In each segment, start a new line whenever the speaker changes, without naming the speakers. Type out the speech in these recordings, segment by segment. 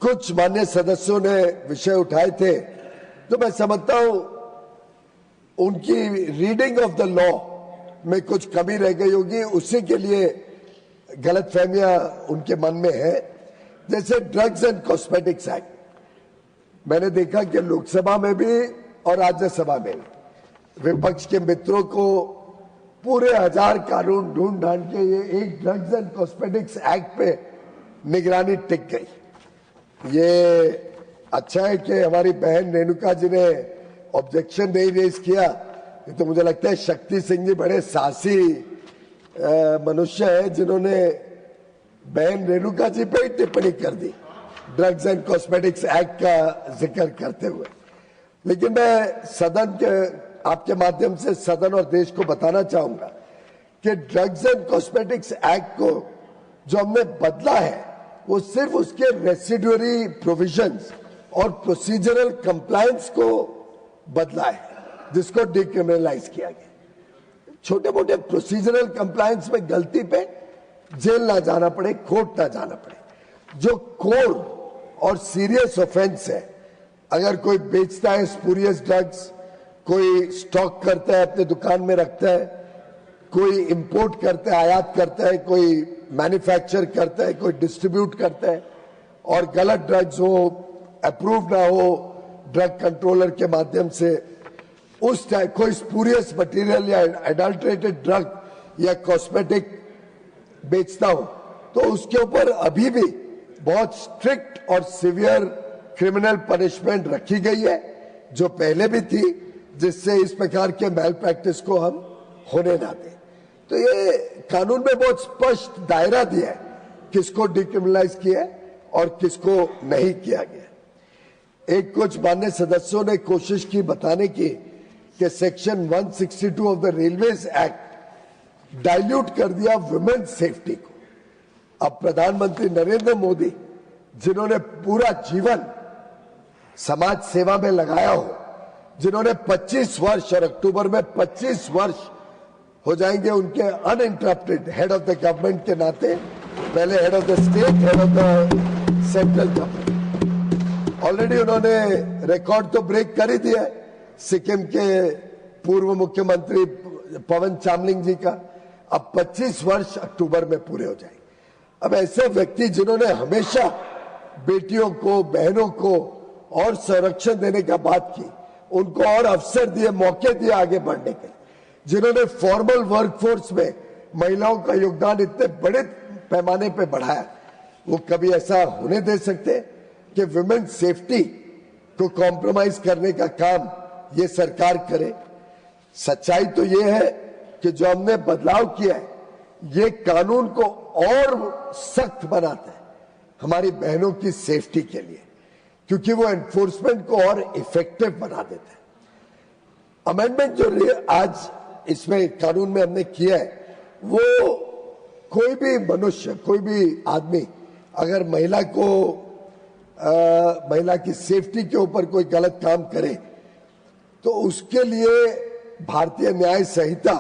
कुछ मान्य सदस्यों ने विषय उठाए थे तो मैं समझता हूं उनकी रीडिंग ऑफ द लॉ में कुछ कमी रह गई होगी, उसी के लिए गलतफहमियां उनके मन में है। जैसे ड्रग्स एंड कॉस्मेटिक्स एक्ट, मैंने देखा कि लोकसभा में भी और राज्यसभा में भी विपक्ष के मित्रों को पूरे 1000 कानून ढूंढ ढांढ के ये एक ड्रग्स एंड कॉस्मेटिक्स एक्ट पे निगरानी टिक गई। ये अच्छा है कि हमारी बहन रेणुका जी ने ऑब्जेक्शन नहीं रेज किया, तो मुझे लगता है शक्ति सिंह जी बड़े साहसी मनुष्य है जिन्होंने बहन रेणुका जी पे ही टिप्पणी कर दी ड्रग्स एंड कॉस्मेटिक्स एक्ट का जिक्र करते हुए। लेकिन मैं सदन के आपके माध्यम से सदन और देश को बताना चाहूंगा कि ड्रग्स एंड कॉस्मेटिक्स एक्ट को जो हमने बदला है वो सिर्फ उसके रेसिडुअरी प्रोविजंस और प्रोसीजरल कंप्लायंस को बदला है, जिसको डिक्रिमिनलाइज किया गया। छोटे मोटे प्रोसीजरल कंप्लायंस में गलती पे जेल ना जाना पड़े, कोर्ट ना जाना पड़े। जो कोर और सीरियस ऑफेंस है, अगर कोई बेचता है स्पूरियस ड्रग्स, कोई स्टॉक करता है अपने दुकान में रखता है, कोई इंपोर्ट करता है आयात करता है, कोई मैन्युफैक्चर करता है, कोई डिस्ट्रीब्यूट करता है और गलत ड्रग्स हो, अप्रूव ना हो ड्रग कंट्रोलर के माध्यम से, उस टाइप कोई स्पूरियस मटेरियल या एडल्ट्रेटेड ड्रग या कॉस्मेटिक बेचता हो तो उसके ऊपर अभी भी बहुत स्ट्रिक्ट और सिवियर क्रिमिनल पनिशमेंट रखी गई है, जो पहले भी थी, जिससे इस प्रकार के मैल प्रैक्टिस को हम होने ना दें। तो ये कानून में बहुत स्पष्ट दायरा दिया है किसको डिक्रिमिनलाइज किया है और किसको नहीं किया गया। एक कुछ मान्य सदस्यों ने कोशिश की बताने की कि section 162 of the railways act dilute कर दिया वुमेन्स सेफ्टी को। अब प्रधानमंत्री नरेंद्र मोदी, जिन्होंने पूरा जीवन समाज सेवा में लगाया हो, जिन्होंने 25 वर्ष और अक्टूबर में 25 वर्ष हो जाएंगे उनके uninterrupted head of the government के नाते, पहले head of the state, head of the central government. Already उन्होंने रिकॉर्ड तो ब्रेक कर ही दिया है सिक्किम के पूर्व मुख्यमंत्री पवन चामलिंग जी का। अब 25 वर्ष अक्टूबर में पूरे हो जाएंगे। अब ऐसे व्यक्ति जिन्होंने हमेशा बेटियों को, बहनों को और संरक्षण देने का बात की, उनको और अवसर दिए, मौके दिए आगे बढ़ने के, जिन्होंने फॉर्मल वर्कफोर्स में महिलाओं का योगदान इतने बड़े पैमाने पे बढ़ाया, वो कभी ऐसा होने दे सकते कि वुमेन सेफ्टी को कॉम्प्रोमाइज करने का काम ये सरकार करे? सच्चाई तो ये है कि जो हमने बदलाव किया है ये कानून को और सख्त बनाता है हमारी बहनों की सेफ्टी के लिए, क्योंकि वो एनफोर्समेंट को और इफेक्टिव बना देता है। अमेंडमेंट जो आज इसमें कानून में हमने किया है, वो कोई भी मनुष्य, कोई भी आदमी अगर महिला की सेफ्टी के ऊपर कोई गलत काम करे तो उसके लिए भारतीय न्याय संहिता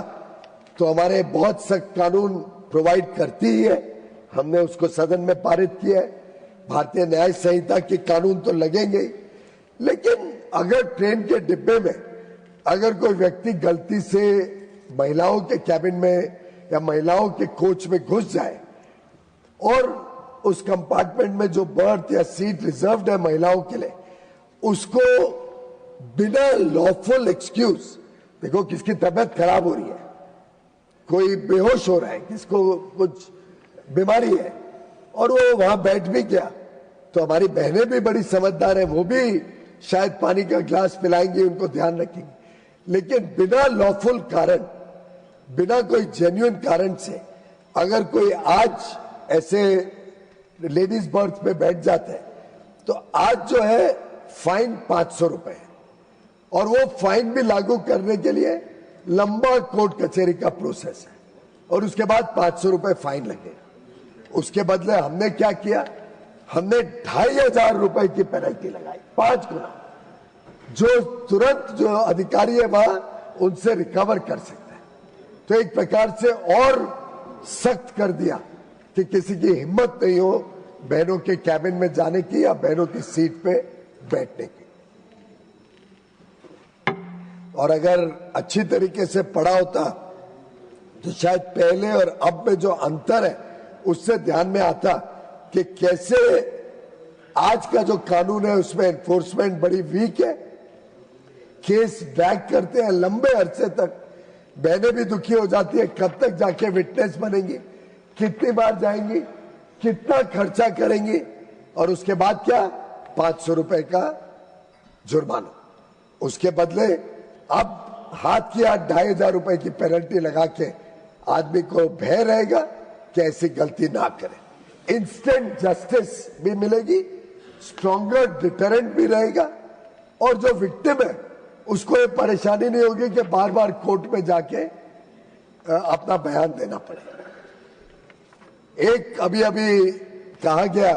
तो हमारे बहुत सख्त कानून प्रोवाइड करती ही है। हमने उसको सदन में पारित किया है। भारतीय न्याय संहिता के कानून तो लगेंगे ही, लेकिन अगर ट्रेन के डिब्बे में अगर कोई व्यक्ति गलती से महिलाओं के कैबिन में या महिलाओं के कोच में घुस जाए और उस कंपार्टमेंट में जो बर्थ या सीट रिजर्व्ड है महिलाओं के लिए, उसको बिना लॉफुल एक्सक्यूज, देखो किसकी तबीयत खराब हो रही है, कोई बेहोश हो रहा है, किसको कुछ बीमारी है और वो वहां बैठ भी गया, तो हमारी बहनें भी बड़ी समझदार है, वो भी शायद पानी का ग्लास पिलाएंगी, उनको ध्यान रखेंगी। लेकिन बिना लॉफुल कारण, बिना कोई जेन्युइन कारण से अगर कोई आज ऐसे लेडीज बर्थ पे बैठ जाता है तो आज जो है फाइन 500 रुपए है, और वो फाइन भी लागू करने के लिए लंबा कोर्ट कचहरी का प्रोसेस है और उसके बाद 500 रुपए फाइन लगेगा। उसके बदले हमने क्या किया, हमने 2500 रुपए की पेनल्टी लगाई, 5 गुना, जो तुरंत जो अधिकारी है वहां उनसे रिकवर कर सकता है। तो एक प्रकार से और सख्त कर दिया कि किसी की हिम्मत नहीं हो बहनों के कैबिन में जाने की या बहनों की सीट पे बैठने की। और अगर अच्छी तरीके से पढ़ा होता तो शायद पहले और अब में जो अंतर है उससे ध्यान में आता कि कैसे आज का जो कानून है उसमें एनफोर्समेंट बड़ी वीक है, केस ड्रैग करते हैं लंबे अरसे तक, बहनें भी दुखी हो जाती है कब तक जाके विटनेस बनेंगी, कितनी बार जाएंगी, कितना खर्चा करेंगी, और उसके बाद क्या 500 रुपए का जुर्माना। उसके बदले अब हाथ की हाथ 2500 रुपए की पेनल्टी लगा के आदमी को भय रहेगा कि ऐसी गलती ना करे। इंस्टेंट जस्टिस भी मिलेगी, स्ट्रॉन्गर डिटरेंट भी रहेगा, और जो विक्टिम है उसको ये परेशानी नहीं होगी कि बार बार कोर्ट में जाके अपना बयान देना पड़ेगा। एक अभी अभी कहा गया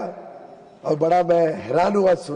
और बड़ा मैं हैरान हुआ सुन